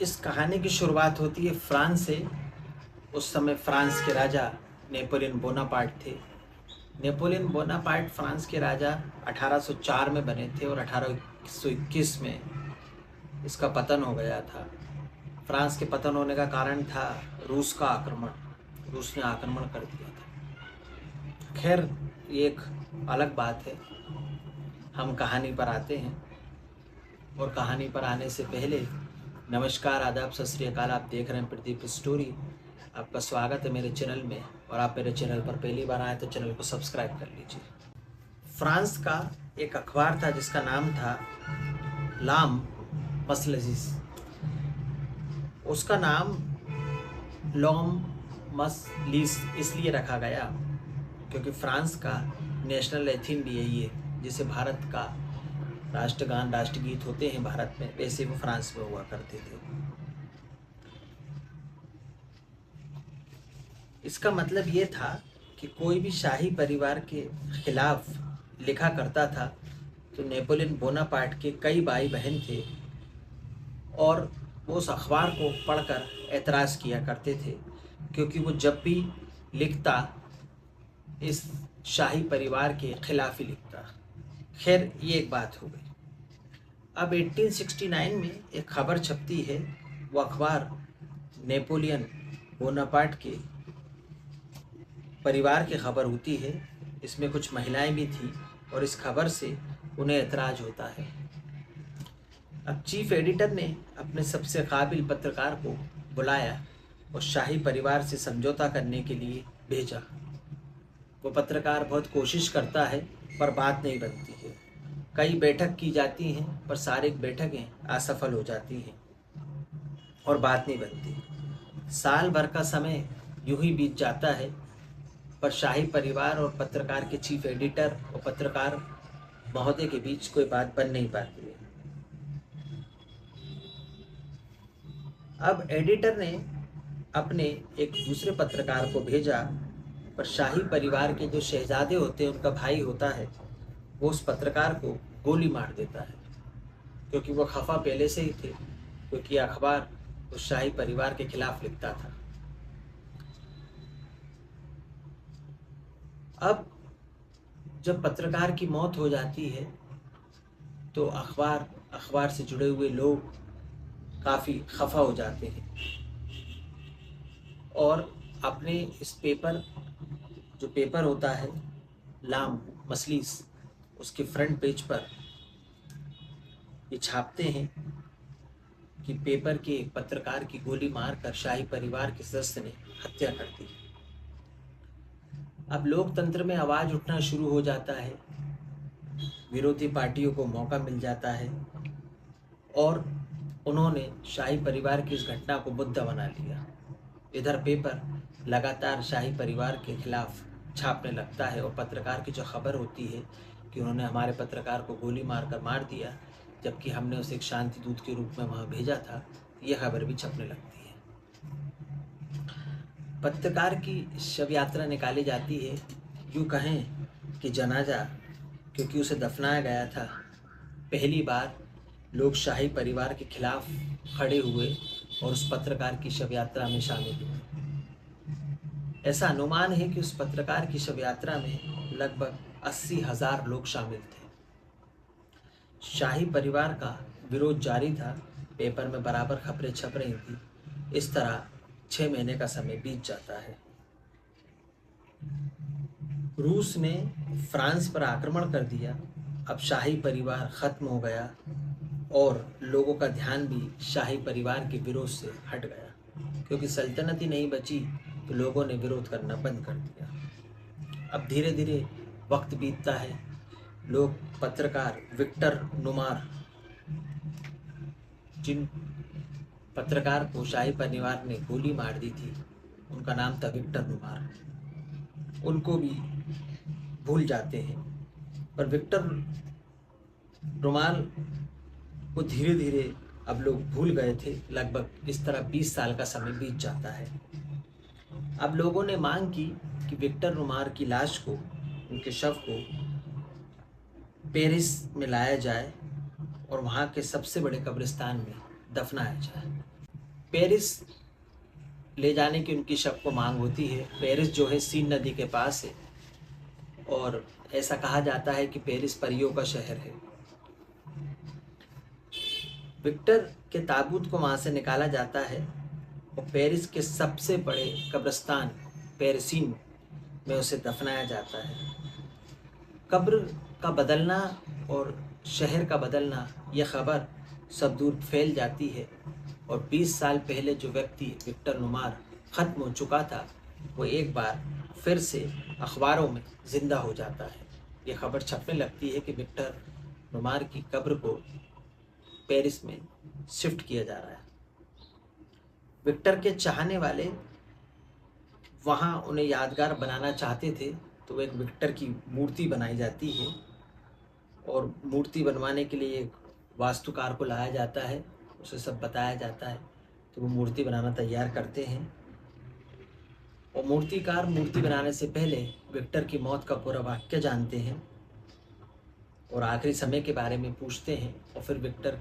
इस कहानी की शुरुआत होती है फ्रांस से। उस समय फ्रांस के राजा नेपोलियन बोनापार्ट थे। नेपोलियन बोनापार्ट फ्रांस के राजा 1804 में बने थे और 1821 में इसका पतन हो गया था। फ्रांस के पतन होने का कारण था रूस का आक्रमण। रूस ने आक्रमण कर दिया था। खैर, ये एक अलग बात है। हम कहानी पर आते हैं और कहानी पर आने से पहले नमस्कार, आदाब, सत श्री अकाल। आप देख रहे हैं प्रदीप स्टोरी। आपका स्वागत है मेरे चैनल में, और आप मेरे चैनल पर पहली बार आए तो चैनल को सब्सक्राइब कर लीजिए। फ्रांस का एक अखबार था जिसका नाम था लाम मसलजिस। उसका नाम लॉम मसलिस इसलिए रखा गया क्योंकि फ्रांस का नेशनल एंथम भी यही है। जिसे भारत का राष्ट्रगान, राष्ट्रगीत होते हैं भारत में, वैसे वो फ्रांस में हुआ करते थे। इसका मतलब ये था कि कोई भी शाही परिवार के खिलाफ लिखा करता था तो नेपोलियन बोनापार्ट के कई भाई बहन थे और वो उस अखबार को पढ़कर एतराज़ किया करते थे, क्योंकि वो जब भी लिखता इस शाही परिवार के खिलाफ ही लिखता। खैर, ये एक बात हो गई। अब 1869 में एक खबर छपती है। वो अखबार नेपोलियन बोनापार्ट के परिवार की खबर होती है। इसमें कुछ महिलाएं भी थी और इस खबर से उन्हें ऐतराज़ होता है। अब चीफ एडिटर ने अपने सबसे काबिल पत्रकार को बुलाया और शाही परिवार से समझौता करने के लिए भेजा। वो पत्रकार बहुत कोशिश करता है पर बात नहीं बनती है। कई बैठक की जाती हैं पर सारी बैठकें असफल हो जाती हैं और बात नहीं बनती। साल भर का समय यूं ही बीत जाता है पर शाही परिवार और पत्रकार के चीफ एडिटर और पत्रकार महोदय के बीच कोई बात बन नहीं पाती है। अब एडिटर ने अपने एक दूसरे पत्रकार को भेजा, पर शाही परिवार के जो शहजादे होते हैं, उनका भाई होता है, वो उस पत्रकार को गोली मार देता है, क्योंकि वो खफा पहले से ही थे, क्योंकि अखबार उस शाही परिवार के खिलाफ लिखता था। अब जब पत्रकार की मौत हो जाती है तो अखबार से जुड़े हुए लोग काफ़ी खफा हो जाते हैं और अपने इस जो पेपर होता है लाम मसलिस, उसके फ्रंट पेज पर ये छापते हैं कि पेपर के एक पत्रकार की गोली मारकर शाही परिवार के सदस्य ने हत्या कर दी। अब लोकतंत्र में आवाज़ उठना शुरू हो जाता है, विरोधी पार्टियों को मौका मिल जाता है और उन्होंने शाही परिवार की इस घटना को मुद्दा बना लिया। इधर पेपर लगातार शाही परिवार के खिलाफ छापने लगता है और पत्रकार की जो खबर होती है कि उन्होंने हमारे पत्रकार को गोली मारकर मार दिया, जबकि हमने उसे एक शांति दूत के रूप में वहाँ भेजा था, यह खबर भी छपने लगती है। पत्रकार की शव यात्रा निकाली जाती है, यूँ कहें कि जनाजा, क्योंकि उसे दफनाया गया था। पहली बार लोग शाही परिवार के खिलाफ खड़े हुए और उस पत्रकार की शव यात्रा में शामिल हुए। ऐसा अनुमान है कि उस पत्रकार की शव यात्रा में लगभग 80,000 लोग शामिल थे। शाही परिवार का विरोध जारी था, पेपर में बराबर खबरें छप रही थी। इस तरह 6 महीने का समय बीत जाता है। रूस ने फ्रांस पर आक्रमण कर दिया। अब शाही परिवार खत्म हो गया और लोगों का ध्यान भी शाही परिवार के विरोध से हट गया, क्योंकि सल्तनत ही नहीं बची तो लोगों ने विरोध करना बंद कर दिया। अब धीरे धीरे वक्त बीतता है। लोग पत्रकार विक्टर नुमार, जिन पत्रकार को शाही परिवार ने गोली मार दी थी, उनका नाम था विक्टर नुमार, उनको भी भूल जाते हैं। पर विक्टर नुमार को धीरे धीरे अब लोग भूल गए थे। लगभग इस तरह 20 साल का समय बीत जाता है। अब लोगों ने मांग की कि विक्टर नुमार की लाश को, उनके शव को पेरिस में लाया जाए और वहाँ के सबसे बड़े कब्रिस्तान में दफनाया जाए। पेरिस ले जाने की उनकी शव को मांग होती है। पेरिस जो है सीन नदी के पास है और ऐसा कहा जाता है कि पेरिस परियों का शहर है। विक्टर के ताबूत को वहाँ से निकाला जाता है और पेरिस के सबसे बड़े कब्रिस्तान पेरिसीन में उसे दफनाया जाता है। कब्र का बदलना और शहर का बदलना, यह खबर सब दूर फैल जाती है और 20 साल पहले जो व्यक्ति विक्टर नुमार ख़त्म हो चुका था, वो एक बार फिर से अखबारों में ज़िंदा हो जाता है। ये खबर छपने लगती है कि विक्टर नुमार की कब्र को पेरिस में शिफ्ट किया जा रहा है। विक्टर के चाहने वाले वहाँ उन्हें यादगार बनाना चाहते थे, तो एक विक्टर की मूर्ति बनाई जाती है और मूर्ति बनवाने के लिए एक वास्तुकार को लाया जाता है, उसे सब बताया जाता है, तो वो मूर्ति बनाना तैयार करते हैं। और मूर्तिकार मूर्ति बनाने से पहले विक्टर की मौत का पूरा वाक्य जानते हैं और आखिरी समय के बारे में पूछते हैं और फिर विक्टर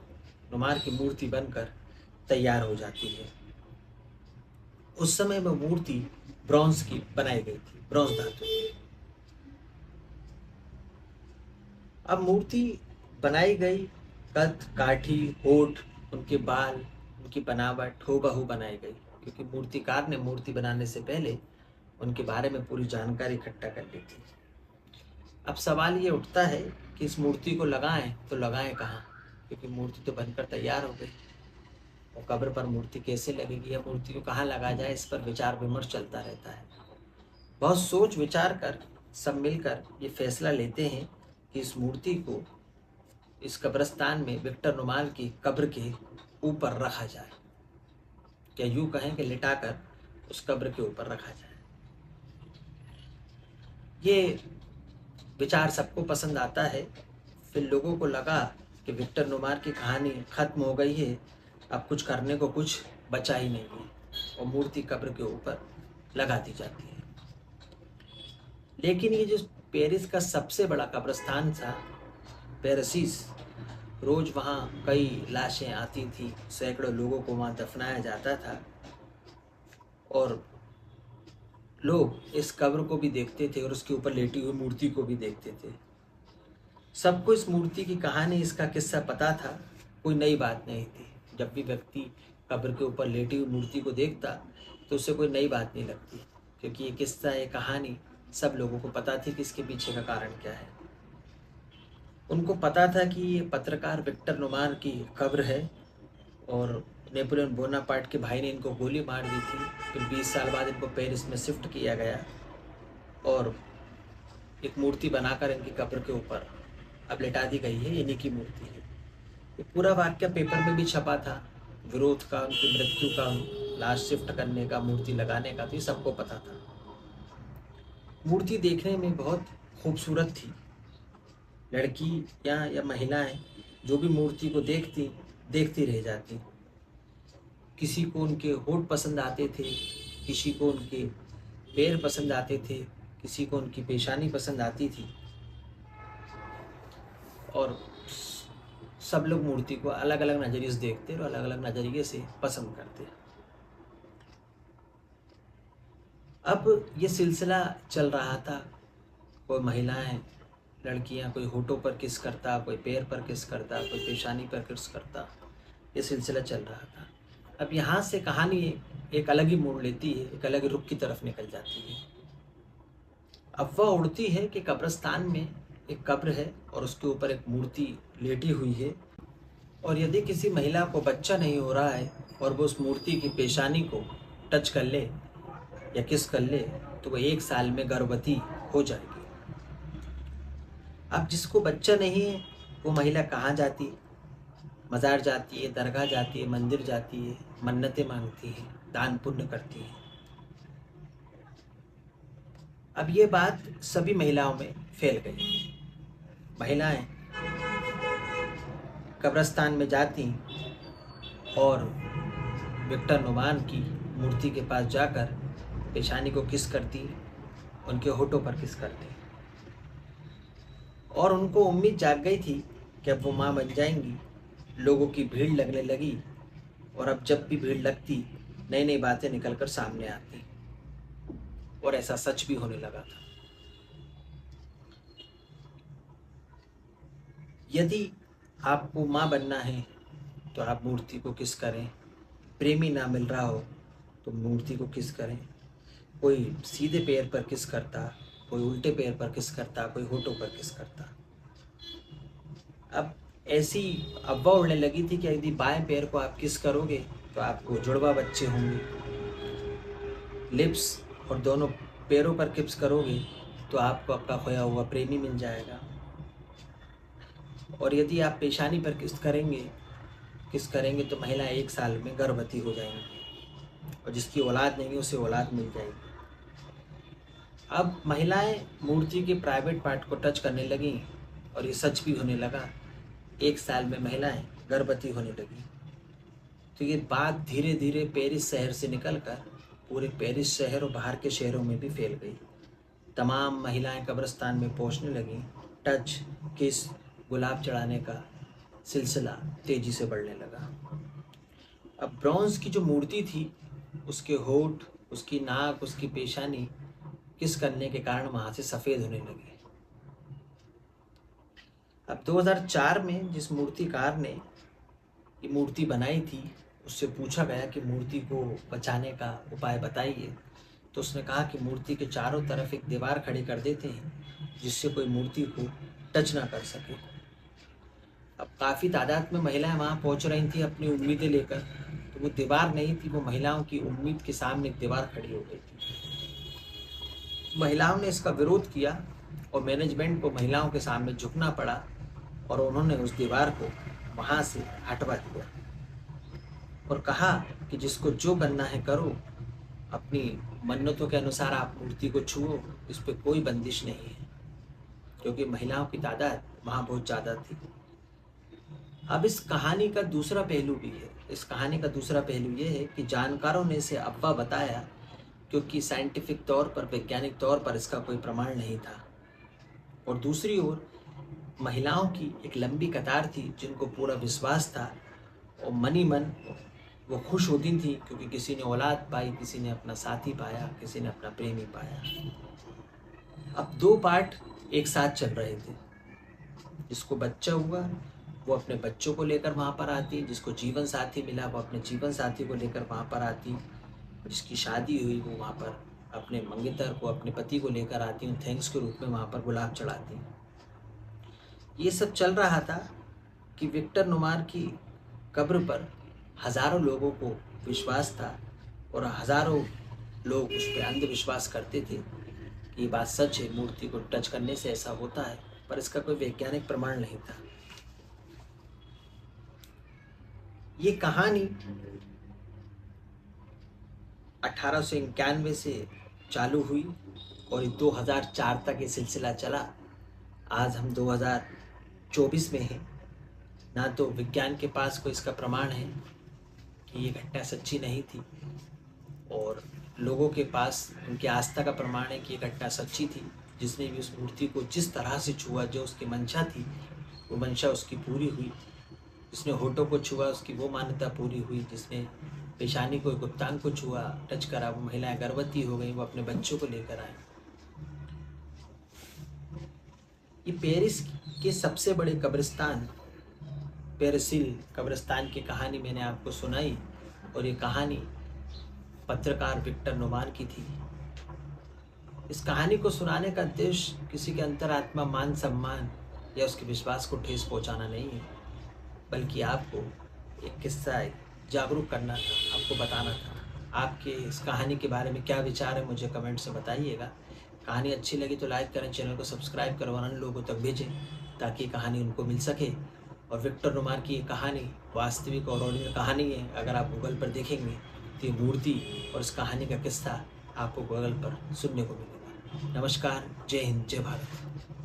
नुमार की मूर्ति बनकर तैयार हो जाती है। उस समय वह मूर्ति ब्रॉन्ज की बनाई गई थी, ब्रॉन्ज धातु की। अब मूर्ति बनाई गई, कद काठी, होठ, उनके बाल, उनकी बनावट हूबहू बनाई गई, क्योंकि मूर्तिकार ने मूर्ति बनाने से पहले उनके बारे में पूरी जानकारी इकट्ठा कर ली थी। अब सवाल ये उठता है कि इस मूर्ति को लगाएं तो लगाएं कहाँ, क्योंकि मूर्ति तो बनकर तैयार हो गई और कब्र पर मूर्ति कैसे लगेगी या मूर्ति को कहाँ लगा जाए, इस पर विचार विमर्श चलता रहता है। बहुत सोच विचार कर सब मिलकर ये फैसला लेते हैं कि इस मूर्ति को इस कब्रिस्तान में विक्टर नुमार की कब्र के ऊपर रखा जाए, या यूँ कहें कि लिटाकर उस कब्र के ऊपर रखा जाए। ये विचार सबको पसंद आता है। फिर लोगों को लगा कि विक्टर नुमार की कहानी ख़त्म हो गई है, अब कुछ करने को कुछ बचा ही नहीं है, और मूर्ति कब्र के ऊपर लगा दी जाती है। लेकिन ये जो पेरिस का सबसे बड़ा कब्रिस्तान था, पेरिसीस, रोज़ वहाँ कई लाशें आती थी, सैकड़ों लोगों को वहाँ दफनाया जाता था और लोग इस कब्र को भी देखते थे और उसके ऊपर लेटी हुई मूर्ति को भी देखते थे। सबको इस मूर्ति की कहानी, इसका किस्सा पता था, कोई नई बात नहीं थी। जब भी व्यक्ति कब्र के ऊपर लेटी हुई मूर्ति को देखता तो उसे कोई नई बात नहीं लगती, क्योंकि ये किस्सा, ये कहानी सब लोगों को पता थी कि इसके पीछे का कारण क्या है। उनको पता था कि ये पत्रकार विक्टर नुमार की कब्र है और नेपोलियन बोनापार्ट के भाई ने इनको गोली मार दी थी। फिर 20 साल बाद इनको पेरिस में शिफ्ट किया गया और एक मूर्ति बनाकर इनकी कब्र के ऊपर अब लिटा दी गई है, इन्हीं की मूर्ति है। ये पूरा वाक्य पेपर में भी छपा था, विरोध का, उनकी मृत्यु का, लाश शिफ्ट करने का, मूर्ति लगाने का, तो ये सबको पता था। मूर्ति देखने में बहुत खूबसूरत थी। लड़कियाँ या महिलाएं जो भी मूर्ति को देखती रह जाती। किसी को उनके होठ पसंद आते थे, किसी को उनके पैर पसंद आते थे, किसी को उनकी पेशानी पसंद आती थी और सब लोग मूर्ति को अलग अलग नज़रिए से देखते और अलग अलग नज़रिए से पसंद करते। अब ये सिलसिला चल रहा था, कोई महिलाएं, लड़कियां, कोई होठों पर किस करता, कोई पैर पर किस करता, कोई पेशानी पर किस करता, ये सिलसिला चल रहा था। अब यहाँ से कहानी एक अलग ही मोड़ लेती है, एक अलग रुख की तरफ निकल जाती है। अफवाह उड़ती है कि कब्रिस्तान में एक कब्र है और उसके ऊपर एक मूर्ति लेटी हुई है, और यदि किसी महिला को बच्चा नहीं हो रहा है और वो उस मूर्ति की पेशानी को टच कर ले या किस कर ले तो वो 1 साल में गर्भवती हो जाएगी। अब जिसको बच्चा नहीं है वो महिला कहाँ जाती? मज़ार जाती है, दरगाह जाती है, मंदिर जाती है, मन्नतें मांगती है, दान पुण्य करती है। अब ये बात सभी महिलाओं में फैल गई। महिलाएं कब्रिस्तान में जाती और विक्टर नुमार की मूर्ति के पास जाकर पेशानी को किस करती, उनके होठों पर किस करती, और उनको उम्मीद जाग गई थी कि अब वो माँ बन जाएंगी। लोगों की भीड़ लगने लगी और अब जब भी भीड़ लगती नई नई बातें निकल कर सामने आती, और ऐसा सच भी होने लगा था। यदि आपको माँ बनना है तो आप मूर्ति को किस करें, प्रेमी ना मिल रहा हो तो मूर्ति को किस करें। कोई सीधे पैर पर किस करता, कोई उल्टे पैर पर किस करता, कोई होठों पर किस करता। अब ऐसी अफवाह उड़ने लगी थी कि यदि बाएं पैर को आप किस करोगे तो आपको जुड़वा बच्चे होंगे, लिप्स और दोनों पैरों पर किस करोगे तो आपको आपका खोया हुआ प्रेमी मिल जाएगा, और यदि आप पेशानी पर किस करेंगे तो महिला 1 साल में गर्भवती हो जाएंगी, और जिसकी औलाद नहीं है उसे औलाद मिल जाएगी। अब महिलाएं मूर्ति के प्राइवेट पार्ट को टच करने लगी, और ये सच भी होने लगा। 1 साल में महिलाएं गर्भवती होने लगी। तो ये बात धीरे धीरे पेरिस शहर से निकलकर पूरे पेरिस शहर और बाहर के शहरों में भी फैल गई। तमाम महिलाएं कब्रिस्तान में पहुंचने लगी। टच, किस, गुलाब चढ़ाने का सिलसिला तेजी से बढ़ने लगा। अब ब्रॉन्ज की जो मूर्ति थी, उसके होठ, उसकी नाक, उसकी पेशानी किस करने के कारण वहाँ से सफ़ेद होने लगी। अब 2004 में जिस मूर्तिकार ने ये मूर्ति बनाई थी, उससे पूछा गया कि मूर्ति को बचाने का उपाय बताइए, तो उसने कहा कि मूर्ति के चारों तरफ एक दीवार खड़ी कर देते हैं जिससे कोई मूर्ति को टच ना कर सके। अब काफ़ी तादाद में महिलाएं वहाँ पहुँच रही थी अपनी उम्मीदें लेकर, तो वो दीवार नहीं थी, वो महिलाओं की उम्मीद के सामने एक दीवार खड़ी हो गई थी। महिलाओं ने इसका विरोध किया और मैनेजमेंट को महिलाओं के सामने झुकना पड़ा, और उन्होंने उस दीवार को वहाँ से हटवा दिया और कहा कि जिसको जो करना है करो, अपनी मन्नतों के अनुसार आप मूर्ति को छुओ, इस पर कोई बंदिश नहीं है, क्योंकि महिलाओं की तादाद वहाँ बहुत ज़्यादा थी। अब इस कहानी का दूसरा पहलू भी है। इस कहानी का दूसरा पहलू ये है कि जानकारों ने इसे अफवाह बताया क्योंकि साइंटिफिक तौर पर, वैज्ञानिक तौर पर इसका कोई प्रमाण नहीं था, और दूसरी ओर महिलाओं की एक लंबी कतार थी जिनको पूरा विश्वास था, और मनी मन वो खुश होती थी क्योंकि किसी ने औलाद पाई, किसी ने अपना साथी पाया, किसी ने अपना प्रेमी पाया। अब 2 पार्ट एक साथ चल रहे थे। जिसको बच्चा हुआ वो अपने बच्चों को लेकर वहाँ पर आती, जिसको जीवन साथी मिला वो अपने जीवन साथी को लेकर वहाँ पर आती, जिसकी शादी हुई वो वहाँ पर अपने मंगेतर को, अपने पति को लेकर आती, थैंक्स के रूप में वहाँ पर गुलाब चढ़ाती। ये सब चल रहा था कि विक्टर नुमार की कब्र पर हज़ारों लोगों को विश्वास था, और हज़ारों लोग उस पर अंधविश्वास करते थे कि ये बात सच है, मूर्ति को टच करने से ऐसा होता है, पर इसका कोई वैज्ञानिक प्रमाण नहीं था। ये कहानी 1891 से चालू हुई और 2004 तक ये सिलसिला चला। आज हम 2024 में हैं। ना तो विज्ञान के पास कोई इसका प्रमाण है कि ये घटना सच्ची नहीं थी, और लोगों के पास उनकी आस्था का प्रमाण है कि ये घटना सच्ची थी। जिसने भी उस मूर्ति को जिस तरह से छुआ, जो उसकी मंशा थी वो मंशा उसकी पूरी हुई। जिसने होठों को छुआ उसकी वो मान्यता पूरी हुई। जिसने पेशानी को, गुप्तांग को छुआ, टच करा, वो महिलाएं गर्भवती हो गई, वो अपने बच्चों को लेकर आए। ये पेरिस के सबसे बड़े कब्रिस्तान पेरिसिल कब्रिस्तान की कहानी मैंने आपको सुनाई, और ये कहानी पत्रकार विक्टर नुमान की थी। इस कहानी को सुनाने का उद्देश्य किसी के अंतरात्मा, मान सम्मान या उसके विश्वास को ठेस पहुंचाना नहीं है, बल्कि आपको एक किस्सा जागरूक करना था, आपको बताना था। आपके इस कहानी के बारे में क्या विचार है मुझे कमेंट से बताइएगा। कहानी अच्छी लगी तो लाइक करें, चैनल को सब्सक्राइब करें और अन्य लोगों तक भेजें ताकि कहानी उनको मिल सके। और विक्टर नुमार की ये कहानी वास्तविक और ओरिजिनल कहानी है। अगर आप गूगल पर देखेंगे तो ये मूर्ति और इस कहानी का किस्सा आपको गूगल पर सुनने को मिलेगा। नमस्कार, जय हिंद, जय भारत।